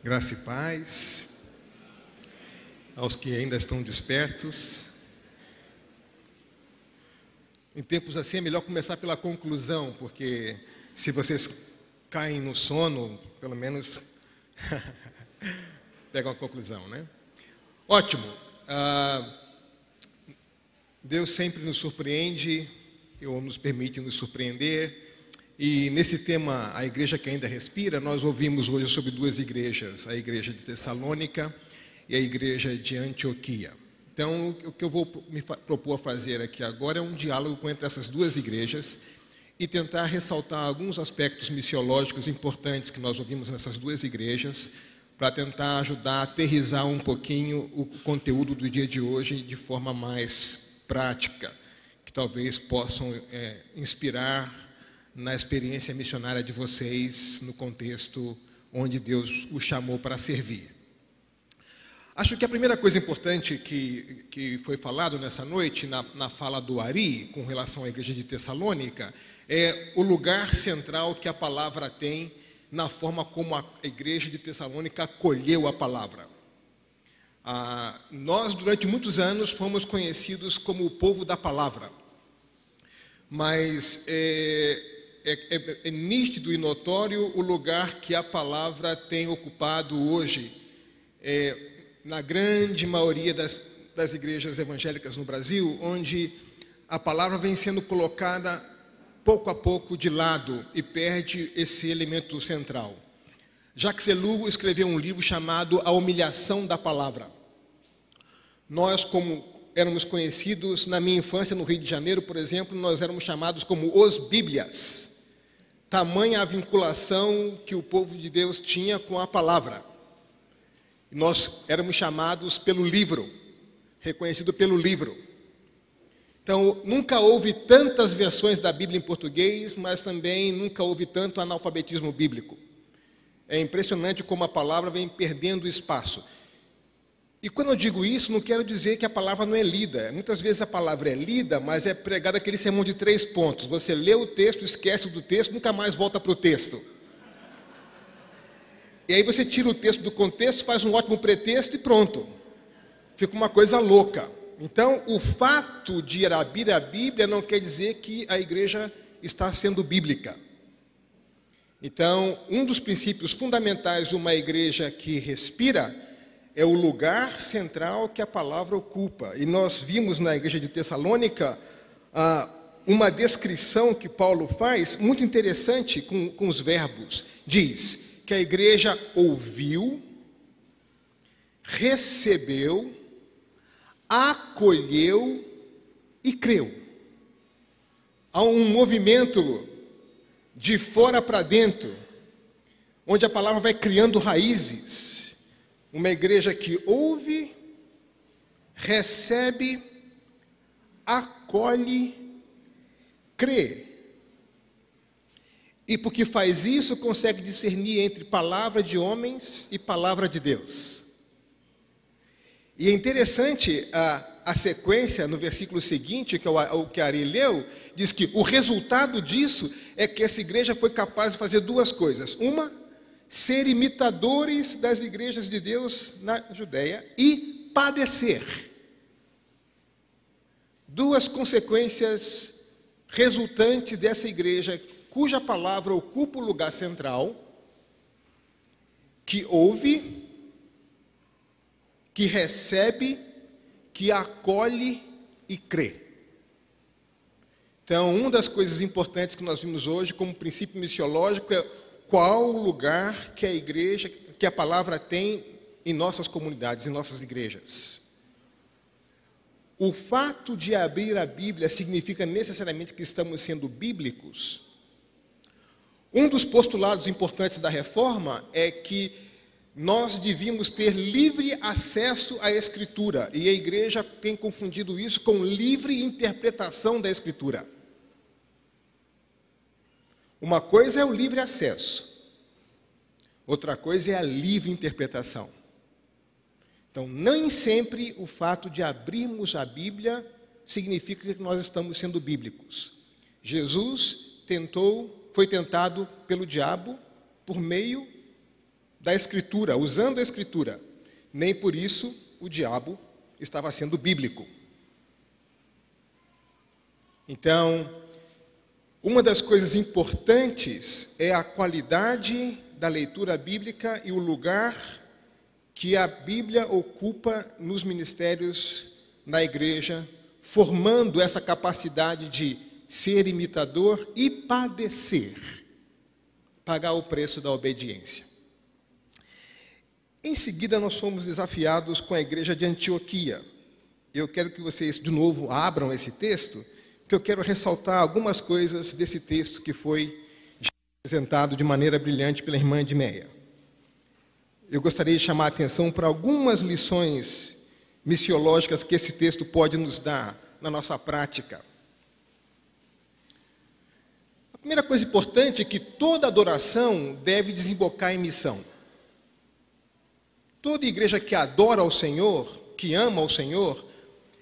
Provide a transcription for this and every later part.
Graça e paz aos que ainda estão despertos. Em tempos assim é melhor começar pela conclusão, porque se vocês caem no sono, pelo menos pegam a conclusão, né? Ótimo. Deus sempre nos surpreende, ou nos permite nos surpreender. E nesse tema, a igreja que ainda respira, nós ouvimos hoje sobre duas igrejas, a igreja de Tessalônica e a igreja de Antioquia. Então, o que eu vou me propor a fazer aqui agora é um diálogo entre essas duas igrejas e tentar ressaltar alguns aspectos missiológicos importantes que nós ouvimos nessas duas igrejas, para tentar ajudar a aterrizar um pouquinho o conteúdo do dia de hoje de forma mais prática, que talvez possam inspirar na experiência missionária de vocês, no contexto onde Deus os chamou para servir. Acho que a primeira coisa importante que foi falado nessa noite, na fala do Ari, com relação à igreja de Tessalônica, é o lugar central que a palavra tem na forma como a igreja de Tessalônica acolheu a palavra. Nós, durante muitos anos, fomos conhecidos como o povo da palavra, mas é nítido e notório o lugar que a palavra tem ocupado hoje, na grande maioria das igrejas evangélicas no Brasil, onde a palavra vem sendo colocada pouco a pouco de lado e perde esse elemento central. Jacques Ellul escreveu um livro chamado A Humilhação da Palavra. Nós, como éramos conhecidos na minha infância no Rio de Janeiro, por exemplo, nós éramos chamados como os Bíblias. Tamanha a vinculação que o povo de Deus tinha com a palavra. Nós éramos chamados pelo livro, reconhecido pelo livro. Então, nunca houve tantas versões da Bíblia em português, mas também nunca houve tanto analfabetismo bíblico. É impressionante como a palavra vem perdendo espaço. E quando eu digo isso, não quero dizer que a palavra não é lida. Muitas vezes a palavra é lida, mas é pregado aquele sermão de 3 pontos. Você lê o texto, esquece do texto, nunca mais volta para o texto. E aí você tira o texto do contexto, faz um ótimo pretexto e pronto. Fica uma coisa louca. Então, o fato de abrir a Bíblia não quer dizer que a igreja está sendo bíblica. Então, um dos princípios fundamentais de uma igreja que respira é o lugar central que a palavra ocupa. E nós vimos na igreja de Tessalônica uma descrição que Paulo faz, muito interessante com os verbos. Diz que a igreja ouviu, recebeu, acolheu e creu. Há um movimento de fora para dentro, onde a palavra vai criando raízes. Uma igreja que ouve, recebe, acolhe, crê. E porque faz isso, consegue discernir entre palavra de homens e palavra de Deus. E é interessante a sequência no versículo seguinte, que é o que Ari leu, diz que o resultado disso é que essa igreja foi capaz de fazer duas coisas. Uma, ser imitadores das igrejas de Deus na Judéia e padecer. Duas consequências resultantes dessa igreja, cuja palavra ocupa o lugar central, que ouve, que recebe, que acolhe e crê. Então, uma das coisas importantes que nós vimos hoje como princípio missiológico é qual o lugar que a igreja, que a palavra tem em nossas comunidades, em nossas igrejas. O fato de abrir a Bíblia significa necessariamente que estamos sendo bíblicos? Um dos postulados importantes da reforma é que nós devíamos ter livre acesso à Escritura, e a igreja tem confundido isso com livre interpretação da Escritura. Uma coisa é o livre acesso, outra coisa é a livre interpretação. Então, nem sempre o fato de abrirmos a Bíblia significa que nós estamos sendo bíblicos. Jesus foi tentado pelo diabo por meio da Escritura, usando a Escritura. Nem por isso o diabo estava sendo bíblico. Então, uma das coisas importantes é a qualidade da leitura bíblica e o lugar que a Bíblia ocupa nos ministérios na igreja, formando essa capacidade de ser imitador e padecer, pagar o preço da obediência. Em seguida, nós fomos desafiados com a igreja de Antioquia. Eu quero que vocês, de novo, abram esse texto, porque eu quero ressaltar algumas coisas desse texto que foi apresentado de maneira brilhante pela irmã Edmeia. Eu gostaria de chamar a atenção para algumas lições missiológicas que esse texto pode nos dar na nossa prática. A primeira coisa importante é que toda adoração deve desembocar em missão. Toda igreja que adora ao Senhor, que ama ao Senhor,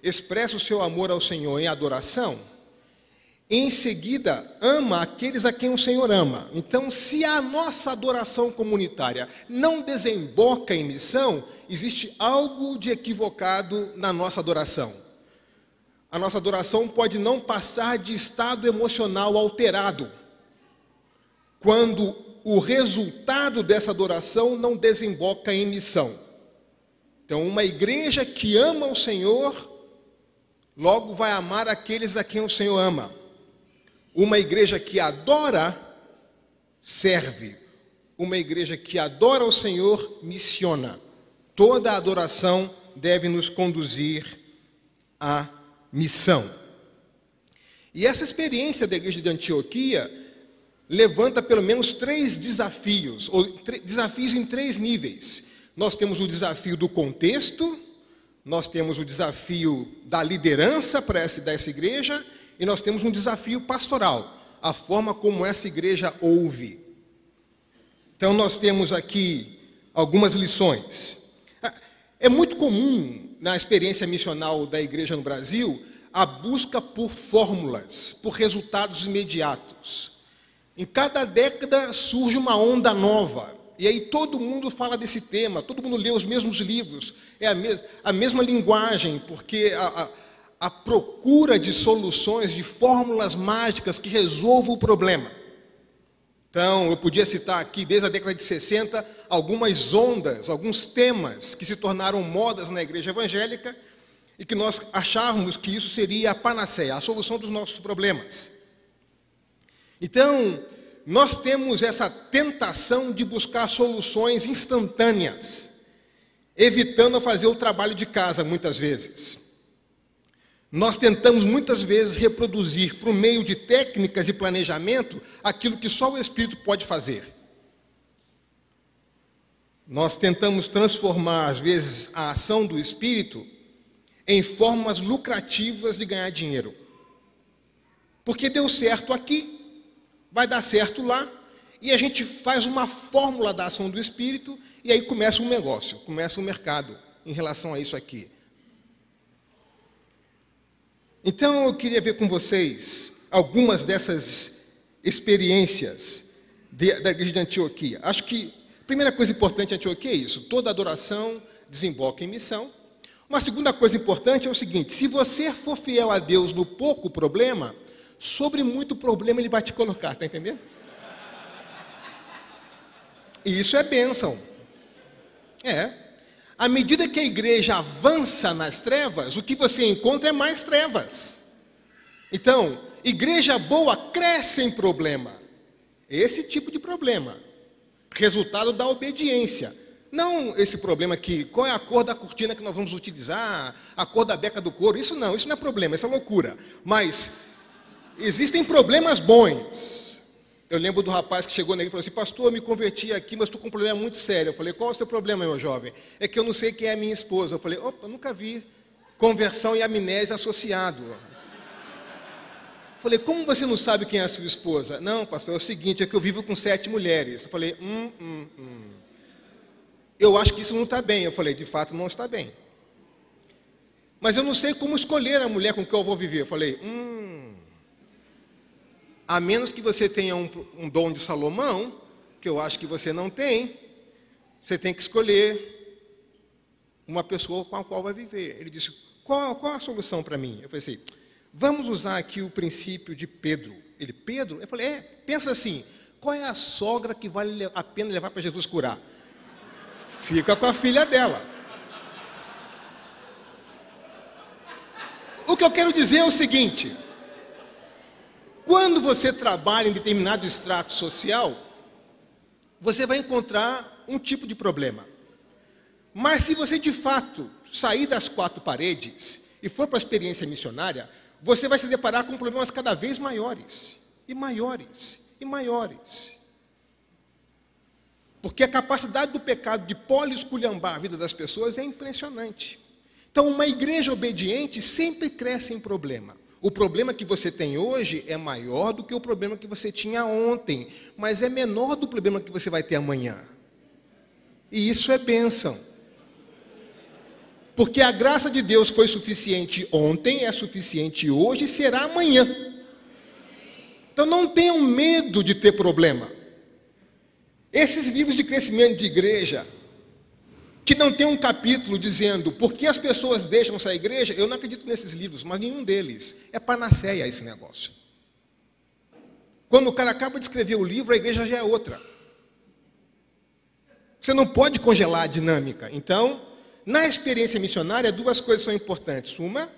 expressa o seu amor ao Senhor em adoração, em seguida ama aqueles a quem o Senhor ama. Então, se a nossa adoração comunitária não desemboca em missão, existe algo de equivocado na nossa adoração. A nossa adoração pode não passar de estado emocional alterado, quando o resultado dessa adoração não desemboca em missão. Então, uma igreja que ama o Senhor, logo vai amar aqueles a quem o Senhor ama. Uma igreja que adora, serve. Uma igreja que adora o Senhor, missiona. Toda adoração deve nos conduzir à missão. E essa experiência da igreja de Antioquia levanta pelo menos 3 desafios, ou desafios em 3 níveis. Nós temos o desafio do contexto, nós temos o desafio da liderança dessa igreja, e nós temos um desafio pastoral, a forma como essa igreja ouve. Então, nós temos aqui algumas lições. É muito comum, na experiência missional da igreja no Brasil, a busca por fórmulas, por resultados imediatos. Em cada década surge uma onda nova, e aí todo mundo fala desse tema, todo mundo lê os mesmos livros, é a mesma linguagem, porque a procura de soluções, de fórmulas mágicas que resolvam o problema. Então, eu podia citar aqui, desde a década de 60, algumas ondas, alguns temas que se tornaram modas na igreja evangélica e que nós achávamos que isso seria a panaceia, a solução dos nossos problemas. Então, nós temos essa tentação de buscar soluções instantâneas, evitando fazer o trabalho de casa, muitas vezes. Nós tentamos muitas vezes reproduzir, por meio de técnicas e planejamento, aquilo que só o Espírito pode fazer. Nós tentamos transformar, às vezes, a ação do Espírito em formas lucrativas de ganhar dinheiro. Porque deu certo aqui, vai dar certo lá, e a gente faz uma fórmula da ação do Espírito, e aí começa um negócio, começa um mercado em relação a isso aqui. Então, eu queria ver com vocês algumas dessas experiências da igreja de Antioquia. Acho que a primeira coisa importante em Antioquia é isso: toda adoração desemboca em missão. Uma segunda coisa importante é o seguinte: se você for fiel a Deus no pouco problema, sobre muito problema Ele vai te colocar, está entendendo? E isso é bênção. À medida que a igreja avança nas trevas, o que você encontra é mais trevas. Então, igreja boa cresce em problema. Esse tipo de problema. Resultado da obediência. Não esse problema aqui, qual é a cor da cortina que nós vamos utilizar, a cor da beca do couro, isso não é problema, isso é loucura. Mas existem problemas bons. Eu lembro do rapaz que chegou na igreja e falou assim: pastor, eu me converti aqui, mas estou com um problema muito sério. Eu falei: qual é o seu problema, meu jovem? É que eu não sei quem é a minha esposa. Eu falei: opa, nunca vi conversão e amnésia associado. Eu falei: como você não sabe quem é a sua esposa? Não, pastor, é o seguinte, é que eu vivo com 7 mulheres. Eu falei: eu acho que isso não está bem. Eu falei: de fato não está bem. Mas eu não sei como escolher a mulher com que eu vou viver. Eu falei: a menos que você tenha um dom de Salomão, que eu acho que você não tem, você tem que escolher uma pessoa com a qual vai viver. Ele disse, qual a solução para mim? Eu falei assim, vamos usar aqui o princípio de Pedro. Ele, Pedro? Eu falei, pensa assim, qual é a sogra que vale a pena levar para Jesus curar? Fica com a filha dela. O que eu quero dizer é o seguinte, quando você trabalha em determinado extrato social, você vai encontrar um tipo de problema. Mas se você de fato sair das quatro paredes e for para a experiência missionária, você vai se deparar com problemas cada vez maiores, e maiores, e maiores. Porque a capacidade do pecado de poliesculhambar a vida das pessoas é impressionante. Então, uma igreja obediente sempre cresce em problema. O problema que você tem hoje é maior do que o problema que você tinha ontem, mas é menor do problema que você vai ter amanhã. E isso é bênção. Porque a graça de Deus foi suficiente ontem, é suficiente hoje e será amanhã. Então não tenham medo de ter problema. Esses livros de crescimento de igreja, que não tem um capítulo dizendo por que as pessoas deixam essa igreja, eu não acredito nesses livros, mas nenhum deles. É panaceia esse negócio. Quando o cara acaba de escrever o livro, a igreja já é outra. Você não pode congelar a dinâmica. Então, na experiência missionária, duas coisas são importantes. Uma,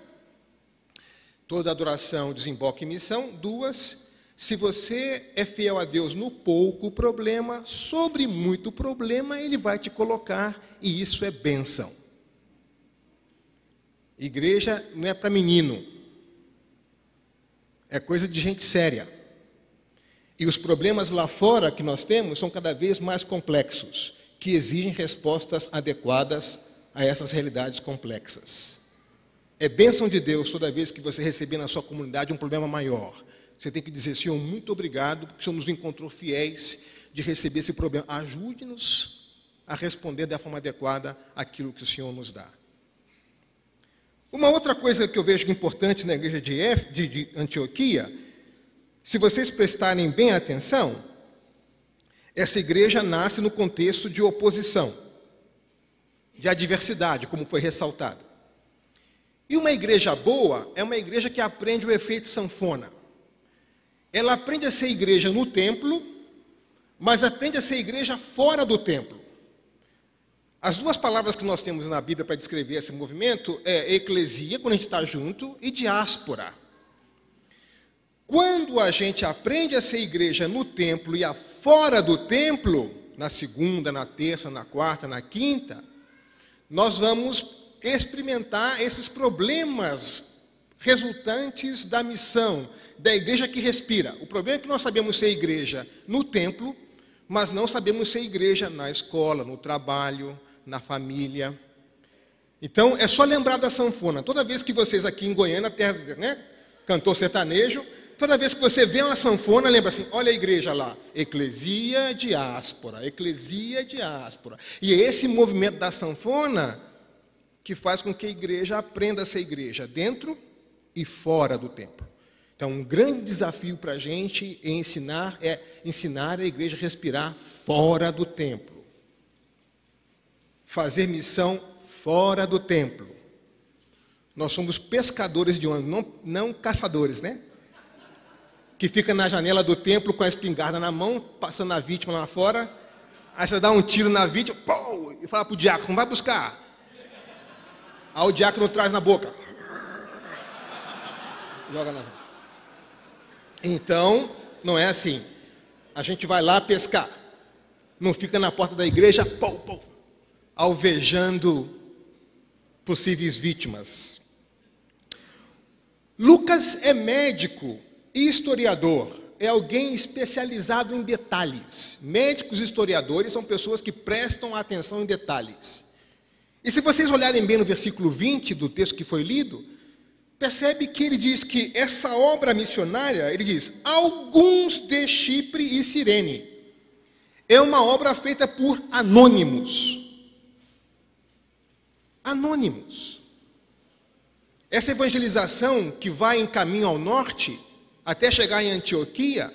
toda adoração desemboca em missão. Duas, se você é fiel a Deus no pouco problema, sobre muito problema, Ele vai te colocar, e isso é bênção. Igreja não é para menino. É coisa de gente séria. E os problemas lá fora que nós temos são cada vez mais complexos, que exigem respostas adequadas a essas realidades complexas. É bênção de Deus toda vez que você receber na sua comunidade um problema maior. Você tem que dizer, Senhor, muito obrigado, porque o Senhor nos encontrou fiéis de receber esse problema. Ajude-nos a responder da forma adequada aquilo que o Senhor nos dá. Uma outra coisa que eu vejo importante na igreja de Antioquia, se vocês prestarem bem atenção, essa igreja nasce no contexto de oposição, de adversidade, como foi ressaltado. E uma igreja boa é uma igreja que aprende o efeito sanfona. Ela aprende a ser igreja no templo, mas aprende a ser igreja fora do templo. As duas palavras que nós temos na Bíblia para descrever esse movimento é eclesia, quando a gente está junto, e diáspora. Quando a gente aprende a ser igreja no templo e fora do templo, na segunda, na terça, na quarta, na quinta, nós vamos experimentar esses problemas resultantes da missão, da igreja que respira. O problema é que nós sabemos ser igreja no templo, mas não sabemos ser igreja na escola, no trabalho, na família. Então, é só lembrar da sanfona. Toda vez que vocês aqui em Goiânia, terra, cantor sertanejo, toda vez que você vê uma sanfona, lembra assim, olha a igreja lá, eclesia, diáspora, eclesia, diáspora. E é esse movimento da sanfona que faz com que a igreja aprenda a ser igreja dentro e fora do templo. Então, um grande desafio para a gente é ensinar a igreja a respirar fora do templo. Fazer missão fora do templo. Nós somos pescadores de ônibus, não caçadores, né? Que fica na janela do templo com a espingarda na mão, passando a vítima lá fora. Aí você dá um tiro na vítima, pô, e fala para o diácono, não vai buscar. Aí o diácono traz na boca. Joga na mão. Então, não é assim. A gente vai lá pescar. Não fica na porta da igreja, alvejando possíveis vítimas. Lucas é médico e historiador. É alguém especializado em detalhes. Médicos e historiadores são pessoas que prestam atenção em detalhes. E se vocês olharem bem no versículo 20 do texto que foi lido, percebe que ele diz que essa obra missionária, ele diz, alguns de Chipre e Cirene. É uma obra feita por anônimos. Anônimos. Essa evangelização que vai em caminho ao norte, até chegar em Antioquia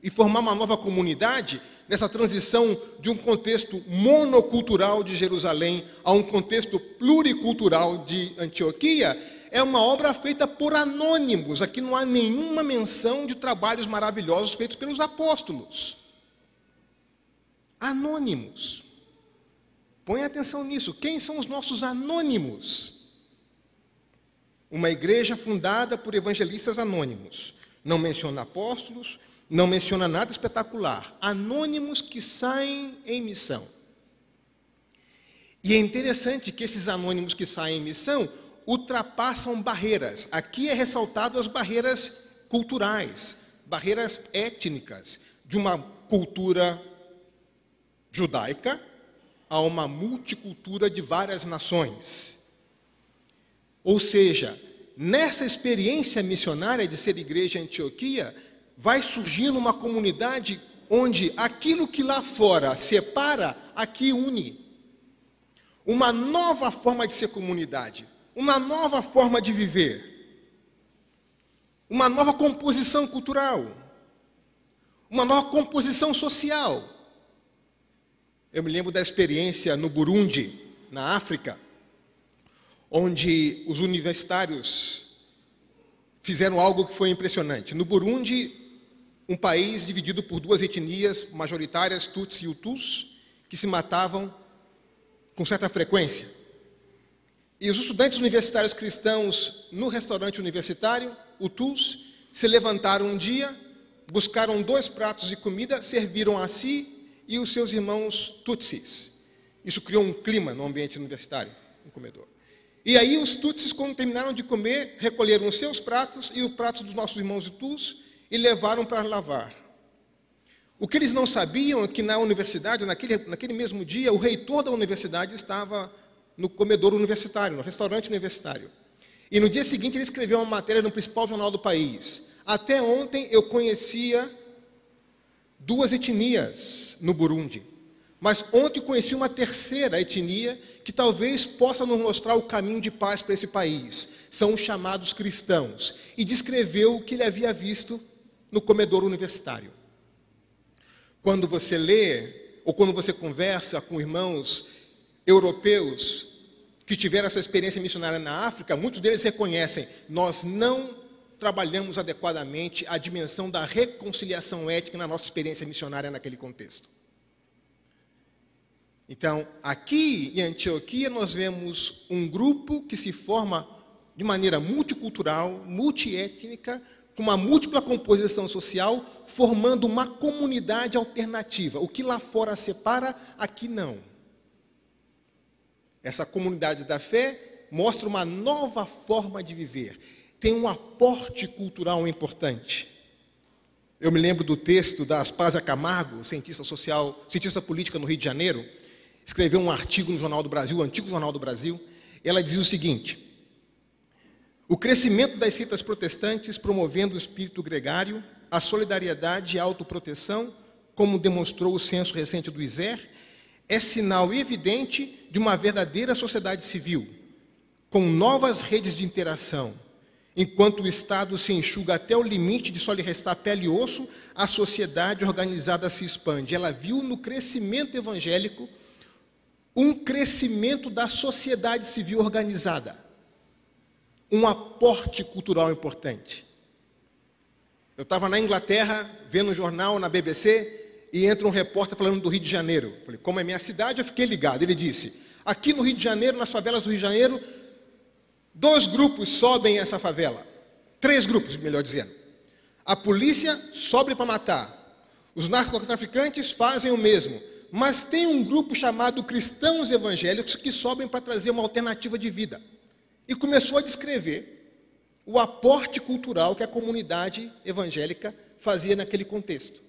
e formar uma nova comunidade, nessa transição de um contexto monocultural de Jerusalém a um contexto pluricultural de Antioquia, é uma obra feita por anônimos. Aqui não há nenhuma menção de trabalhos maravilhosos feitos pelos apóstolos. Anônimos. Põe atenção nisso. Quem são os nossos anônimos? Uma igreja fundada por evangelistas anônimos. Não menciona apóstolos, não menciona nada espetacular. Anônimos que saem em missão. E é interessante que esses anônimos que saem em missão ultrapassam barreiras. Aqui é ressaltado as barreiras culturais, barreiras étnicas, de uma cultura judaica a uma multicultura de várias nações. Ou seja, nessa experiência missionária de ser igreja em Antioquia, vai surgindo uma comunidade onde aquilo que lá fora separa, aqui une. Uma nova forma de ser comunidade, uma nova forma de viver, uma nova composição cultural, uma nova composição social. Eu me lembro da experiência no Burundi, na África, onde os universitários fizeram algo que foi impressionante. No Burundi, um país dividido por duas etnias majoritárias, Tutsi e Hutus, que se matavam com certa frequência. E os estudantes universitários cristãos no restaurante universitário, Hutus, se levantaram um dia, buscaram 2 pratos de comida, serviram a si e os seus irmãos Tutsis. Isso criou um clima no ambiente universitário, no comedor. E aí os Tutsis, quando terminaram de comer, recolheram os seus pratos e os pratos dos nossos irmãos Hutus e levaram para lavar. O que eles não sabiam é que na universidade, naquele mesmo dia, o reitor da universidade estava no comedor universitário, no restaurante universitário. E no dia seguinte ele escreveu uma matéria no principal jornal do país. Até ontem eu conhecia 2 etnias no Burundi, mas ontem conheci uma terceira etnia que talvez possa nos mostrar o caminho de paz para esse país. São os chamados cristãos. E descreveu o que ele havia visto no comedor universitário. Quando você lê, ou quando você conversa com irmãos europeus que tiveram essa experiência missionária na África, muitos deles reconhecem, nós não trabalhamos adequadamente a dimensão da reconciliação étnica na nossa experiência missionária naquele contexto. Então, aqui em Antioquia, nós vemos um grupo que se forma de maneira multicultural, multiétnica, com uma múltipla composição social, formando uma comunidade alternativa. O que lá fora separa, aqui não. Essa comunidade da fé mostra uma nova forma de viver. Tem um aporte cultural importante. Eu me lembro do texto da Aspásia Camargo, cientista política no Rio de Janeiro, escreveu um artigo no Jornal do Brasil, o antigo Jornal do Brasil. Ela dizia o seguinte: o crescimento das seitas protestantes promovendo o espírito gregário, a solidariedade e a autoproteção, como demonstrou o censo recente do ISER, é sinal evidente de uma verdadeira sociedade civil, com novas redes de interação. Enquanto o Estado se enxuga até o limite de só lhe restar pele e osso, a sociedade organizada se expande. Ela viu no crescimento evangélico um crescimento da sociedade civil organizada, um aporte cultural importante. Eu estava na Inglaterra, vendo um jornal na BBC, e entra um repórter falando do Rio de Janeiro. Eu falei, como é minha cidade, eu fiquei ligado. Ele disse, aqui no Rio de Janeiro, nas favelas do Rio de Janeiro, 2 grupos sobem essa favela. 3 grupos, melhor dizendo. A polícia sobe para matar. Os narcotraficantes fazem o mesmo. Mas tem um grupo chamado cristãos evangélicos que sobem para trazer uma alternativa de vida. E começou a descrever o aporte cultural que a comunidade evangélica fazia naquele contexto.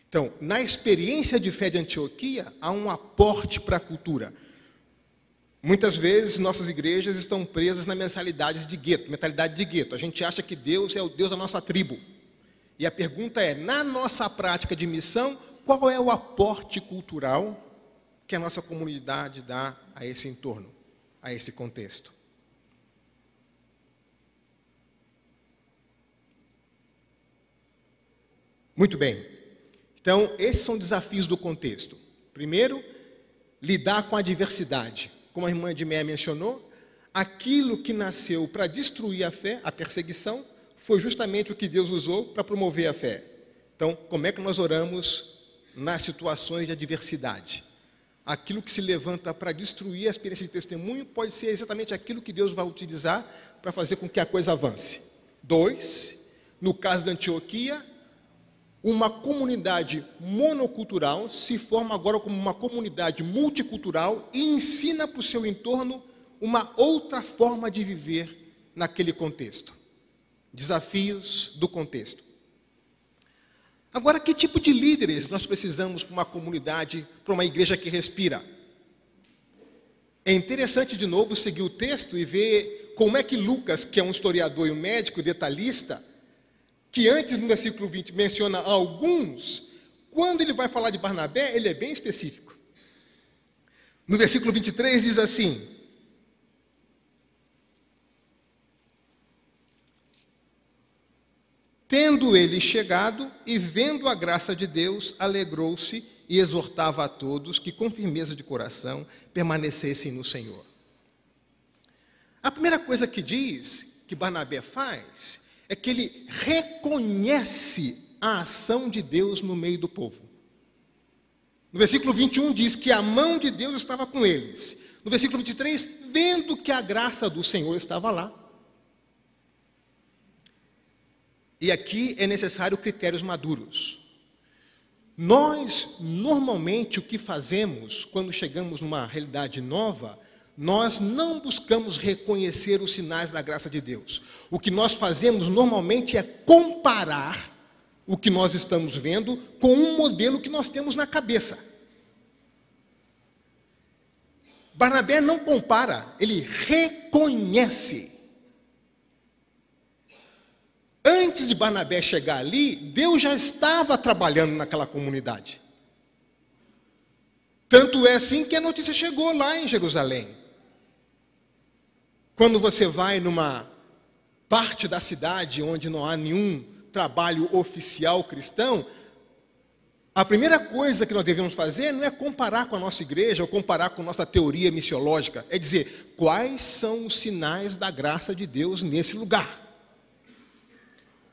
Então, na experiência de fé de Antioquia, há um aporte para a cultura. Muitas vezes, nossas igrejas estão presas na mentalidade de gueto. A gente acha que Deus é o Deus da nossa tribo. E a pergunta é, na nossa prática de missão, qual é o aporte cultural que a nossa comunidade dá a esse entorno, a esse contexto? Muito bem. Então, esses são desafios do contexto. Primeiro, lidar com a adversidade. Como a irmã Edmeia mencionou, aquilo que nasceu para destruir a fé, a perseguição, foi justamente o que Deus usou para promover a fé. Então, como é que nós oramos nas situações de adversidade? Aquilo que se levanta para destruir a experiência de testemunho pode ser exatamente aquilo que Deus vai utilizar para fazer com que a coisa avance. 2, no caso da Antioquia, uma comunidade monocultural se forma agora como uma comunidade multicultural e ensina para o seu entorno uma outra forma de viver naquele contexto. Desafios do contexto. Agora, que tipo de líderes nós precisamos para uma comunidade, para uma igreja que respira? É interessante, de novo, seguir o texto e ver como é que Lucas, que é um historiador e um médico detalhista, que antes, no versículo 20, menciona alguns, quando ele vai falar de Barnabé, ele é bem específico. No versículo 23 diz assim: tendo ele chegado e vendo a graça de Deus, alegrou-se e exortava a todos que com firmeza de coração permanecessem no Senhor. A primeira coisa que diz, que Barnabé faz, é que ele reconhece a ação de Deus no meio do povo. No versículo 21 diz que a mão de Deus estava com eles. No versículo 23, vendo que a graça do Senhor estava lá. E aqui é necessário critérios maduros. Nós, normalmente, o que fazemos quando chegamos numa realidade nova, nós não buscamos reconhecer os sinais da graça de Deus. O que nós fazemos, normalmente, é comparar o que nós estamos vendo com um modelo que nós temos na cabeça. Barnabé não compara, ele reconhece. Antes de Barnabé chegar ali, Deus já estava trabalhando naquela comunidade. Tanto é assim que a notícia chegou lá em Jerusalém. Quando você vai numa parte da cidade onde não há nenhum trabalho oficial cristão, a primeira coisa que nós devemos fazer não é comparar com a nossa igreja ou comparar com a nossa teoria missiológica, é dizer, quais são os sinais da graça de Deus nesse lugar?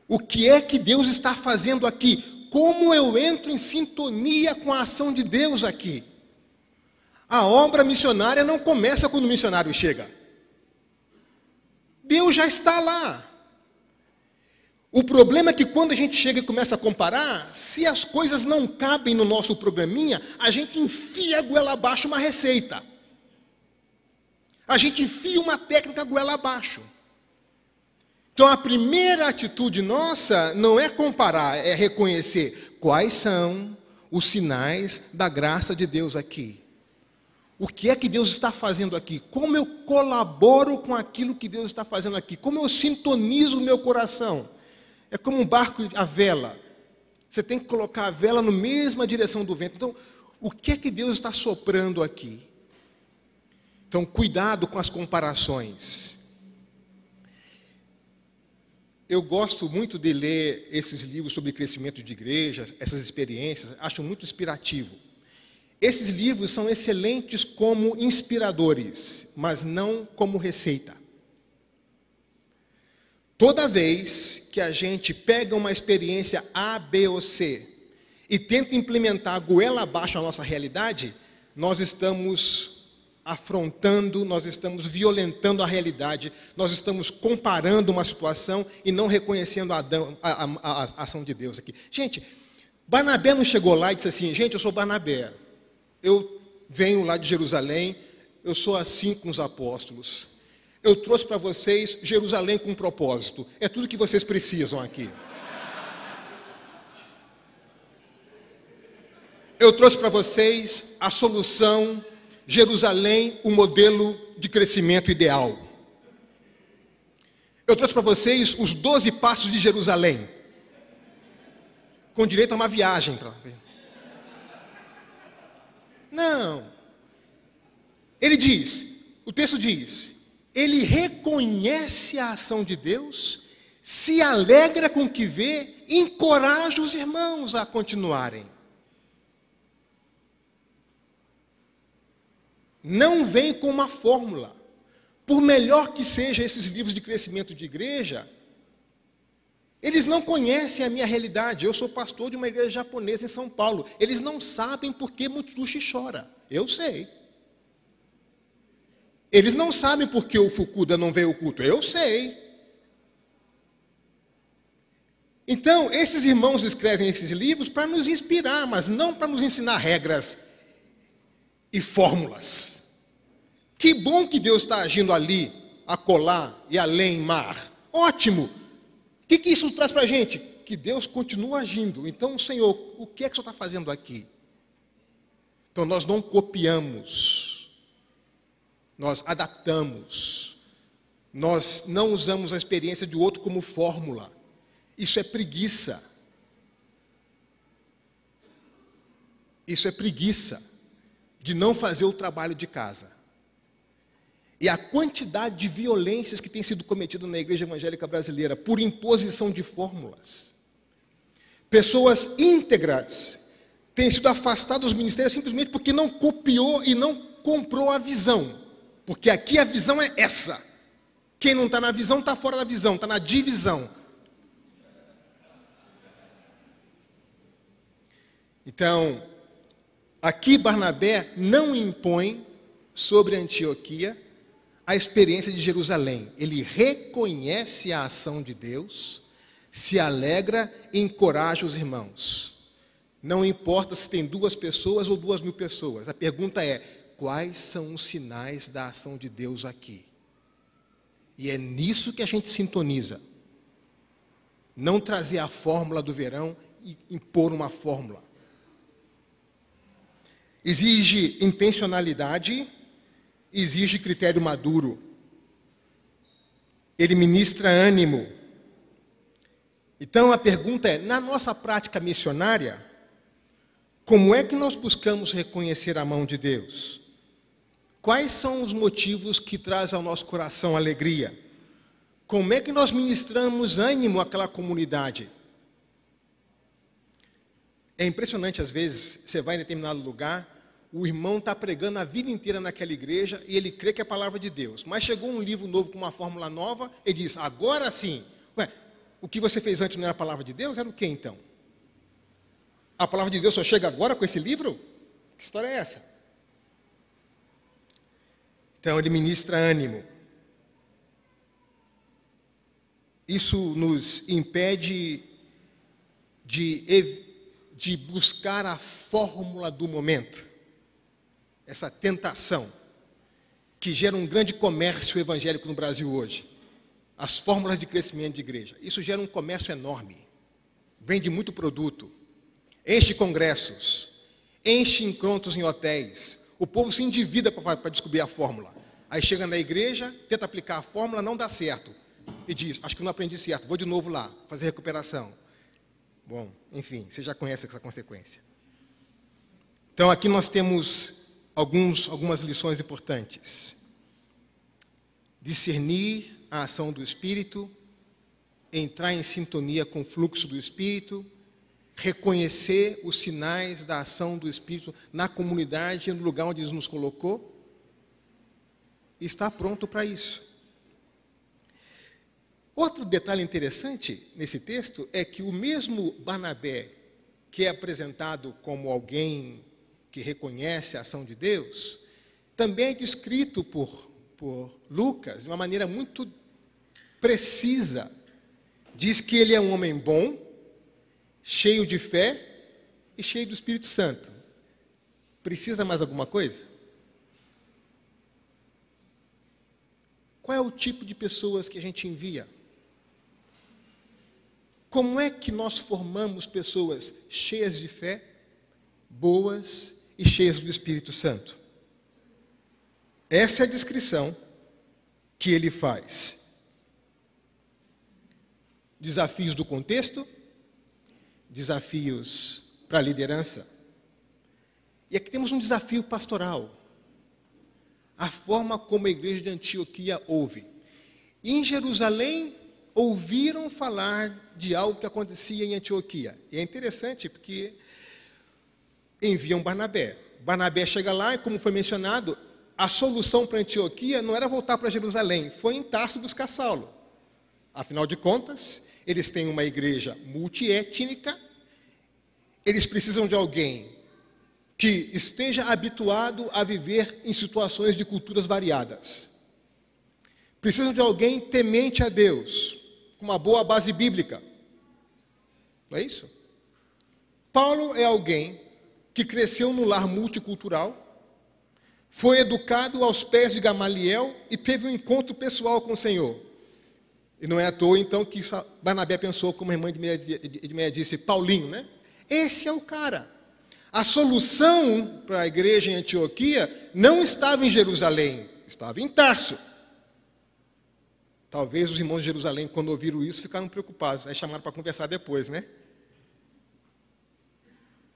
O que é que Deus está fazendo aqui? Como eu entro em sintonia com a ação de Deus aqui? A obra missionária não começa quando o missionário chega. Deus já está lá. O problema é que quando a gente chega e começa a comparar, se as coisas não cabem no nosso programinha, a gente enfia a goela abaixo uma receita. A gente enfia uma técnica goela abaixo. Então, a primeira atitude nossa não é comparar, é reconhecer quais são os sinais da graça de Deus aqui. O que é que Deus está fazendo aqui? Como eu colaboro com aquilo que Deus está fazendo aqui? Como eu sintonizo o meu coração? É como um barco à vela. Você tem que colocar a vela na mesma direção do vento. Então, o que é que Deus está soprando aqui? Então, cuidado com as comparações. Eu gosto muito de ler esses livros sobre crescimento de igrejas, essas experiências, acho muito inspirativo. Esses livros são excelentes como inspiradores, mas não como receita. Toda vez que a gente pega uma experiência A, B ou C e tenta implementar goela abaixo a nossa realidade, nós estamos afrontando, nós estamos violentando a realidade, nós estamos comparando uma situação e não reconhecendo a ação de Deus aqui. Gente, Barnabé não chegou lá e disse assim, gente, eu sou Barnabé, eu venho lá de Jerusalém, eu sou assim com os apóstolos, eu trouxe para vocês Jerusalém com propósito, é tudo que vocês precisam aqui. Eu trouxe para vocês a solução, Jerusalém, o modelo de crescimento ideal. Eu trouxe para vocês os 12 passos de Jerusalém, com direito a uma viagem. Não. Ele diz, o texto diz, ele reconhece a ação de Deus, se alegra com o que vê, encoraja os irmãos a continuarem. não vem com uma fórmula. Por melhor que sejam esses livros de crescimento de igreja, eles não conhecem a minha realidade. Eu sou pastor de uma igreja japonesa em São Paulo. Eles não sabem por que Mutsushi chora. Eu sei. Eles não sabem por que o Fukuda não veio ao culto. Eu sei. Então, esses irmãos escrevem esses livros para nos inspirar, mas não para nos ensinar regras e fórmulas. Que bom que Deus está agindo ali, acolá e além mar. Ótimo! O que isso traz para a gente? Que Deus continua agindo. Então, Senhor, o que é que o Senhor está fazendo aqui? Então, nós não copiamos, nós adaptamos, nós não usamos a experiência de outro como fórmula. Isso é preguiça. Isso é preguiça de não fazer o trabalho de casa. E a quantidade de violências que tem sido cometida na igreja evangélica brasileira por imposição de fórmulas. Pessoas íntegras têm sido afastadas dos ministérios simplesmente porque não copiou e não comprou a visão. Porque aqui a visão é essa. Quem não está na visão está fora da visão, está na divisão. Então, aqui Barnabé não impõe sobre Antioquia a experiência de Jerusalém. Ele reconhece a ação de Deus, se alegra e encoraja os irmãos. Não importa se tem 2 pessoas ou 2.000 pessoas. A pergunta é, quais são os sinais da ação de Deus aqui? E é nisso que a gente sintoniza. Não trazer a fórmula do verão e impor uma fórmula. Exige intencionalidade, exige critério maduro. Ele ministra ânimo. Então a pergunta é, na nossa prática missionária, como é que nós buscamos reconhecer a mão de Deus? Quais são os motivos que trazem ao nosso coração alegria? Como é que nós ministramos ânimo àquela comunidade? É impressionante, às vezes, você vai em determinado lugar, o irmão está pregando a vida inteira naquela igreja e ele crê que é a palavra de Deus. Mas chegou um livro novo com uma fórmula nova, ele diz, agora sim. Ué, o que você fez antes não era a palavra de Deus? Era o que então? A palavra de Deus só chega agora com esse livro? Que história é essa? Então, ele ministra ânimo. Isso nos impede de buscar a fórmula do momento. Essa tentação que gera um grande comércio evangélico no Brasil hoje. As fórmulas de crescimento de igreja. Isso gera um comércio enorme. Vende muito produto. Enche congressos. Enche encontros em hotéis. O povo se endivida para descobrir a fórmula. Aí chega na igreja, tenta aplicar a fórmula, não dá certo. E diz, acho que não aprendi certo, vou de novo lá, fazer recuperação. Bom, enfim, você já conhece essa consequência. Então, aqui nós temos algumas lições importantes. Discernir a ação do Espírito, entrar em sintonia com o fluxo do Espírito, reconhecer os sinais da ação do Espírito na comunidade, no lugar onde Ele nos colocou, e estar pronto para isso. Outro detalhe interessante nesse texto é que o mesmo Barnabé, que é apresentado como alguém que reconhece a ação de Deus, também é descrito por Lucas de uma maneira muito precisa. Diz que ele é um homem bom, cheio de fé e cheio do Espírito Santo. Precisa mais alguma coisa? Qual é o tipo de pessoas que a gente envia? Como é que nós formamos pessoas cheias de fé, boas e cheias do Espírito Santo? Essa é a descrição que ele faz. Desafios do contexto, desafios para a liderança. E aqui temos um desafio pastoral. A forma como a igreja de Antioquia ouve. Em Jerusalém, ouviram falar de algo que acontecia em Antioquia. E é interessante porque enviam Barnabé. Barnabé chega lá e, como foi mencionado, a solução para Antioquia não era voltar para Jerusalém, foi em Tarso buscar Saulo. Afinal de contas, eles têm uma igreja multiétnica, eles precisam de alguém que esteja habituado a viver em situações de culturas variadas. Precisam de alguém temente a Deus, com uma boa base bíblica. Não é isso? Paulo é alguém que cresceu num lar multicultural, foi educado aos pés de Gamaliel e teve um encontro pessoal com o Senhor. E não é à toa, então, que Barnabé pensou, como a irmã de meia disse, Paulinho, né? Esse é o cara. A solução para a igreja em Antioquia não estava em Jerusalém, estava em Tarso. Talvez os irmãos de Jerusalém, quando ouviram isso, ficaram preocupados. Aí chamaram para conversar depois, né?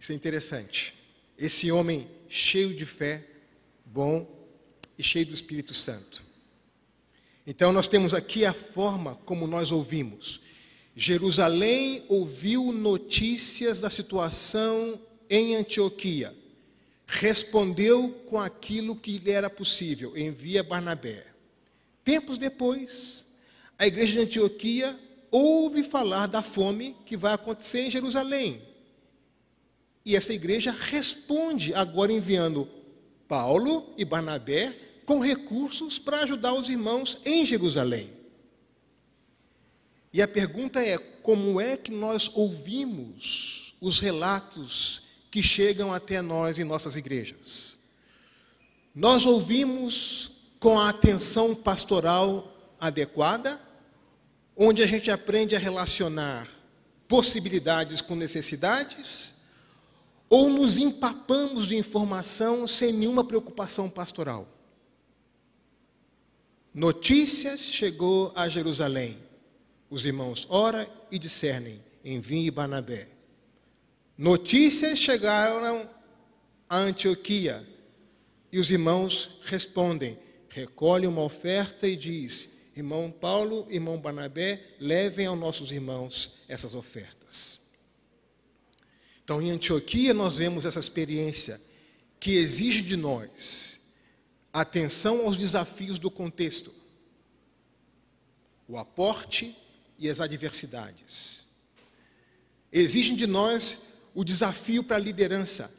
Isso é interessante. Esse homem cheio de fé, bom e cheio do Espírito Santo. Então, nós temos aqui a forma como nós ouvimos. Jerusalém ouviu notícias da situação em Antioquia. Respondeu com aquilo que lhe era possível. Envia Barnabé. Tempos depois, a igreja de Antioquia ouve falar da fome que vai acontecer em Jerusalém. E essa igreja responde, agora enviando Paulo e Barnabé com recursos para ajudar os irmãos em Jerusalém. E a pergunta é, como é que nós ouvimos os relatos que chegam até nós em nossas igrejas? Nós ouvimos com a atenção pastoral adequada, onde a gente aprende a relacionar possibilidades com necessidades, ou nos empapamos de informação sem nenhuma preocupação pastoral? Notícias chegou a Jerusalém. Os irmãos oram e discernem, enviem Barnabé. Notícias chegaram a Antioquia. E os irmãos respondem, recolhem uma oferta e diz, irmão Paulo, irmão Barnabé, levem aos nossos irmãos essas ofertas. Então, em Antioquia, nós vemos essa experiência que exige de nós atenção aos desafios do contexto, o aporte e as adversidades. Exigem de nós o desafio para a liderança.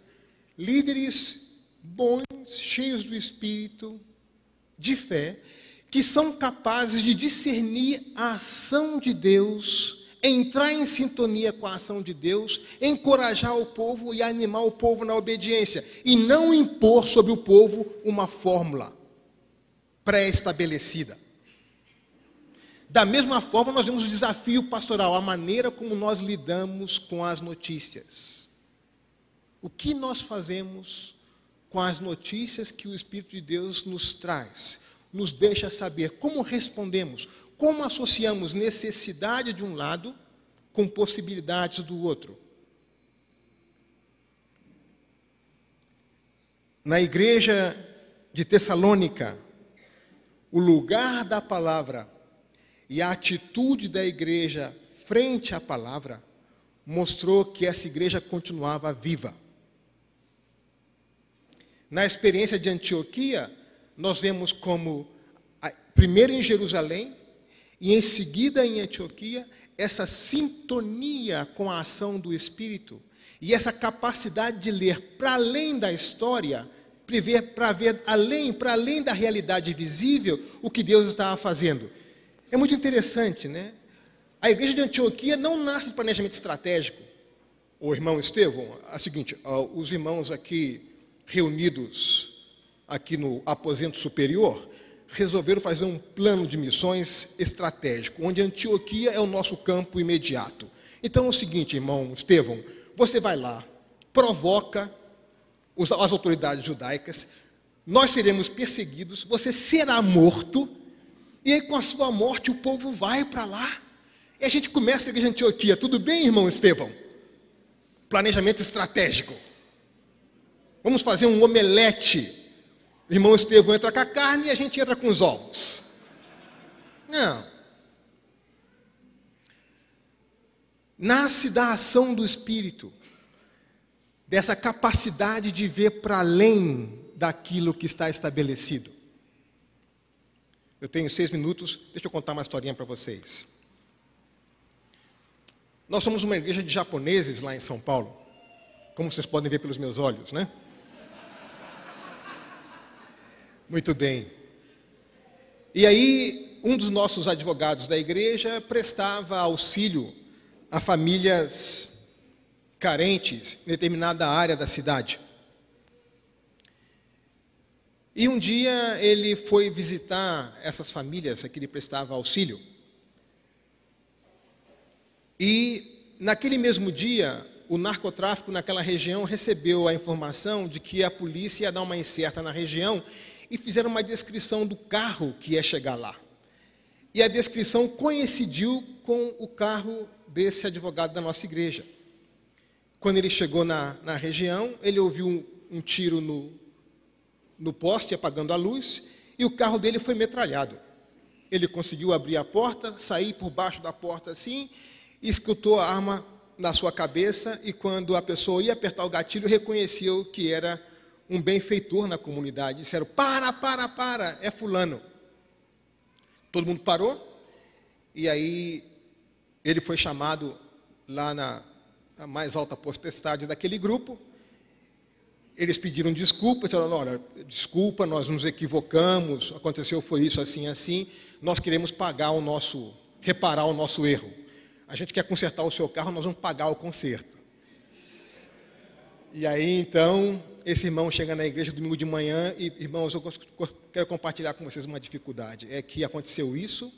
Líderes bons, cheios do Espírito, de fé, que são capazes de discernir a ação de Deus, entrar em sintonia com a ação de Deus, encorajar o povo e animar o povo na obediência, e não impor sobre o povo uma fórmula pré-estabelecida. Da mesma forma, nós vemos o desafio pastoral, a maneira como nós lidamos com as notícias. O que nós fazemos com as notícias que o Espírito de Deus nos traz, nos deixa saber como respondemos, como associamos necessidade de um lado com possibilidades do outro. Na igreja de Tessalônica, o lugar da palavra e a atitude da igreja frente à palavra mostrou que essa igreja continuava viva. Na experiência de Antioquia, nós vemos como, primeiro em Jerusalém, e em seguida em Antioquia, essa sintonia com a ação do Espírito e essa capacidade de ler para além da história, para ver para além da realidade visível, o que Deus estava fazendo. É muito interessante, né? A igreja de Antioquia não nasce de planejamento estratégico. O irmão Estevão, é o seguinte, os irmãos aqui reunidos aqui no aposento superior, resolveram fazer um plano de missões estratégico, onde Antioquia é o nosso campo imediato. Então é o seguinte, irmão Estevão, você vai lá, provoca as autoridades judaicas, nós seremos perseguidos, você será morto, e aí com a sua morte o povo vai para lá, e a gente começa a igreja de Antioquia. Tudo bem, irmão Estevão? Planejamento estratégico. Vamos fazer um omelete. O irmão Estevão entra com a carne e a gente entra com os ovos. Não. Nasce da ação do Espírito, dessa capacidade de ver para além daquilo que está estabelecido. Eu tenho 6 minutos, deixa eu contar uma historinha para vocês. Nós somos uma igreja de japoneses lá em São Paulo, como vocês podem ver pelos meus olhos, né? Muito bem. E aí, um dos nossos advogados da igreja prestava auxílio a famílias carentes em determinada área da cidade. E um dia ele foi visitar essas famílias a que ele prestava auxílio. E naquele mesmo dia, o narcotráfico naquela região recebeu a informação de que a polícia ia dar uma incerta na região e fizeram uma descrição do carro que ia chegar lá. E a descrição coincidiu com o carro desse advogado da nossa igreja. Quando ele chegou na região, ele ouviu um tiro no poste, apagando a luz, e o carro dele foi metralhado. Ele conseguiu abrir a porta, sair por baixo da porta assim, e escutou a arma na sua cabeça, e quando a pessoa ia apertar o gatilho, reconheceu que era um benfeitor na comunidade. Disseram, para, é fulano. Todo mundo parou, e aí ele foi chamado lá na mais alta potestade daquele grupo. Eles pediram desculpa, disseram, olha, desculpa, nós nos equivocamos, aconteceu, foi isso, assim, assim, nós queremos reparar o nosso erro. A gente quer consertar o seu carro, nós vamos pagar o conserto. E aí, então, esse irmão chega na igreja domingo de manhã e, irmãos, eu quero compartilhar com vocês uma dificuldade. É que aconteceu isso,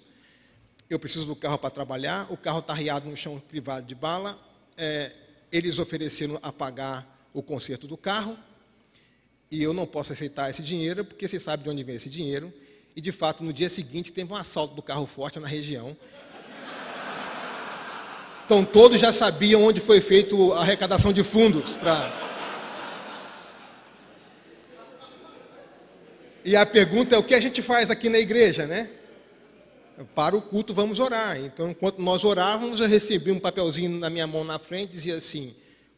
eu preciso do carro para trabalhar, o carro está arriado no chão privado de bala, eles ofereceram a pagar o conserto do carro, e eu não posso aceitar esse dinheiro, porque vocês sabem de onde vem esse dinheiro, e de fato, no dia seguinte, teve um assalto do carro forte na região. Então, todos já sabiam onde foi feita a arrecadação de fundos para... E a pergunta é, o que a gente faz aqui na igreja, né? Para o culto, vamos orar. Então, enquanto nós orávamos, eu recebi um papelzinho na minha mão na frente, dizia assim,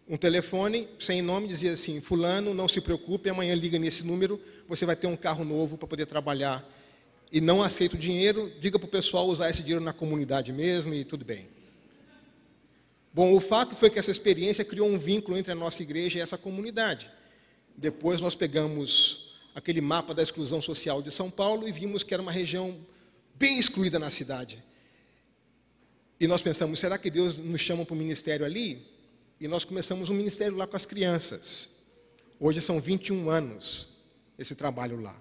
um telefone, sem nome, dizia assim, fulano, não se preocupe, amanhã liga nesse número, você vai ter um carro novo para poder trabalhar. E não aceita o dinheiro, diga para o pessoal usar esse dinheiro na comunidade mesmo e tudo bem. Bom, o fato foi que essa experiência criou um vínculo entre a nossa igreja e essa comunidade. Depois nós pegamos aquele mapa da exclusão social de São Paulo e vimos que era uma região bem excluída na cidade. E nós pensamos, será que Deus nos chama para o ministério ali? E nós começamos um ministério lá com as crianças. Hoje são 21 anos esse trabalho lá.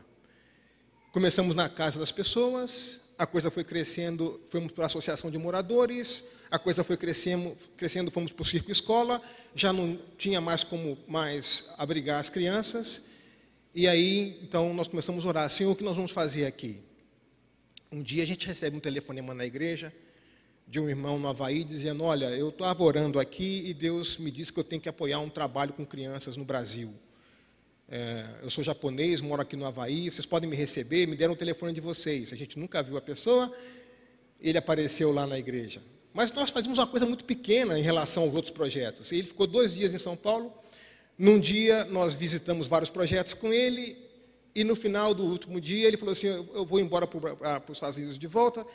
Começamos na casa das pessoas, a coisa foi crescendo, fomos para a associação de moradores, a coisa foi crescendo, fomos para o circo escola, já não tinha mais como abrigar as crianças. E aí, então, nós começamos a orar, Senhor, o que nós vamos fazer aqui? Um dia a gente recebe um telefonema na igreja, de um irmão no Havaí, dizendo, olha, eu estava orando aqui e Deus me disse que eu tenho que apoiar um trabalho com crianças no Brasil. Eu sou japonês, moro aqui no Havaí, vocês podem me receber, me deram o telefone de vocês. A gente nunca viu a pessoa, ele apareceu lá na igreja. Mas nós fazíamos uma coisa muito pequena em relação aos outros projetos. E ele ficou 2 dias em São Paulo. Num dia, nós visitamos vários projetos com ele, e no final do último dia, ele falou assim, eu vou embora para os Estados Unidos de volta.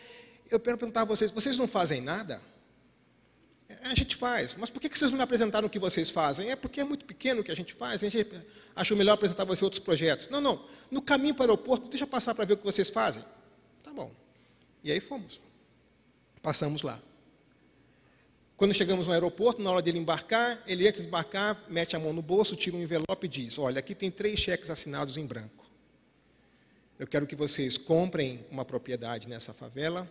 Eu quero perguntar a vocês, vocês não fazem nada? A gente faz, mas por que vocês não me apresentaram o que vocês fazem? É porque é muito pequeno o que a gente faz, a gente achou melhor apresentar você outros projetos. Não, no caminho para o aeroporto, deixa eu passar para ver o que vocês fazem. Tá bom. E aí fomos. Passamos lá. Quando chegamos no aeroporto, na hora dele embarcar, ele antes de embarcar, mete a mão no bolso, tira um envelope e diz, olha, aqui tem 3 cheques assinados em branco. Eu quero que vocês comprem uma propriedade nessa favela,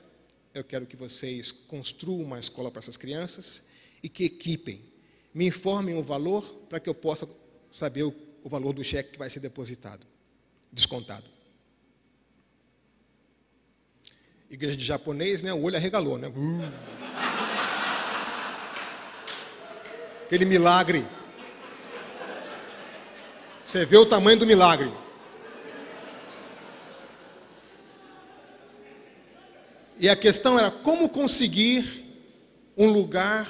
eu quero que vocês construam uma escola para essas crianças e que equipem. Me informem o valor para que eu possa saber o valor do cheque que vai ser depositado, descontado. Igreja de japonês, né? O olho arregalou, né? Aquele milagre. Você vê o tamanho do milagre. E a questão era como conseguir um lugar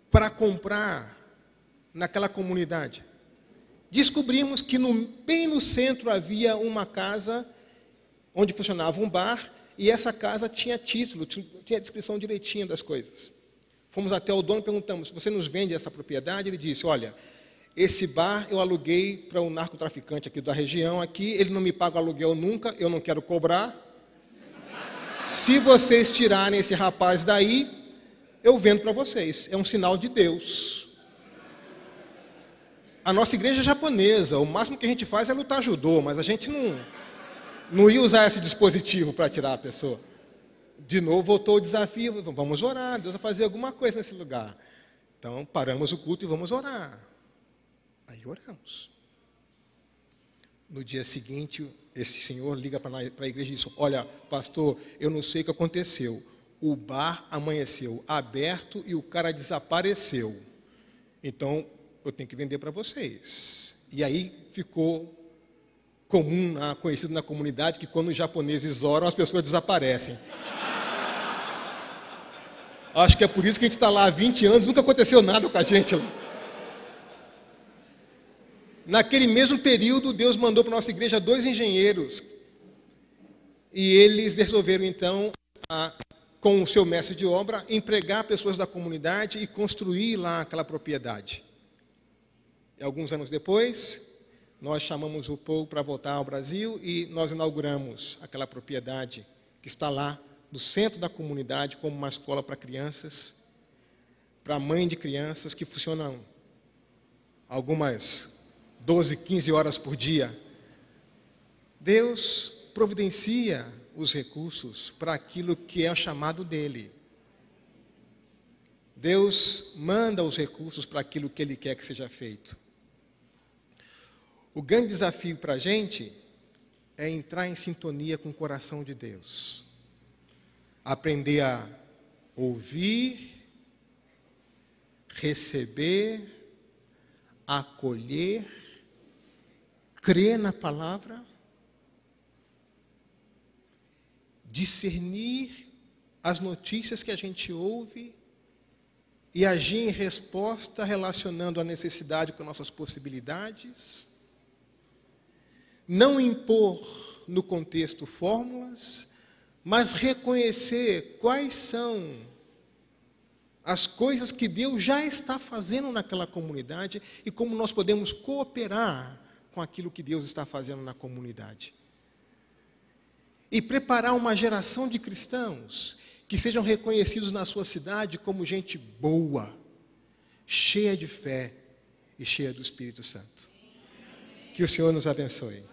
para comprar naquela comunidade. descobrimos que bem no centro havia uma casa onde funcionava um bar, e essa casa tinha título, tinha a descrição direitinha das coisas. Fomos até o dono e perguntamos: você nos vende essa propriedade? Ele disse: olha, esse bar eu aluguei para um narcotraficante aqui da região, aqui, ele não me paga o aluguel nunca, eu não quero cobrar. Se vocês tirarem esse rapaz daí, eu vendo para vocês. É um sinal de Deus. A nossa igreja é japonesa, o máximo que a gente faz é lutar judô, mas a gente não ia usar esse dispositivo para tirar a pessoa. De novo voltou o desafio: vamos orar, Deus vai fazer alguma coisa nesse lugar. Então paramos o culto e vamos orar. Aí oramos. No dia seguinte, esse senhor liga para a igreja e diz: olha, pastor, eu não sei o que aconteceu. O bar amanheceu aberto e o cara desapareceu. Então, eu tenho que vender para vocês. E aí ficou comum, conhecido na comunidade, que quando os japoneses oram, as pessoas desaparecem. Acho que é por isso que a gente está lá há 20 anos, nunca aconteceu nada com a gente lá. Naquele mesmo período, Deus mandou para a nossa igreja 2 engenheiros. E eles resolveram, então, com o seu mestre de obra, empregar pessoas da comunidade e construir lá aquela propriedade. E alguns anos depois, nós chamamos o povo para voltar ao Brasil e nós inauguramos aquela propriedade que está lá no centro da comunidade como uma escola para crianças, para mãe de crianças, que funcionam algumas 12, 15 horas por dia. Deus providencia os recursos para aquilo que é o chamado dele. Deus manda os recursos para aquilo que ele quer que seja feito. O grande desafio para a gente é entrar em sintonia com o coração de Deus. Aprender a ouvir, receber, acolher, crer na palavra, discernir as notícias que a gente ouve e agir em resposta relacionando a necessidade com nossas possibilidades. Não impor no contexto fórmulas, mas reconhecer quais são as coisas que Deus já está fazendo naquela comunidade e como nós podemos cooperar com aquilo que Deus está fazendo na comunidade. E preparar uma geração de cristãos que sejam reconhecidos na sua cidade como gente boa, cheia de fé e cheia do Espírito Santo. Que o Senhor nos abençoe.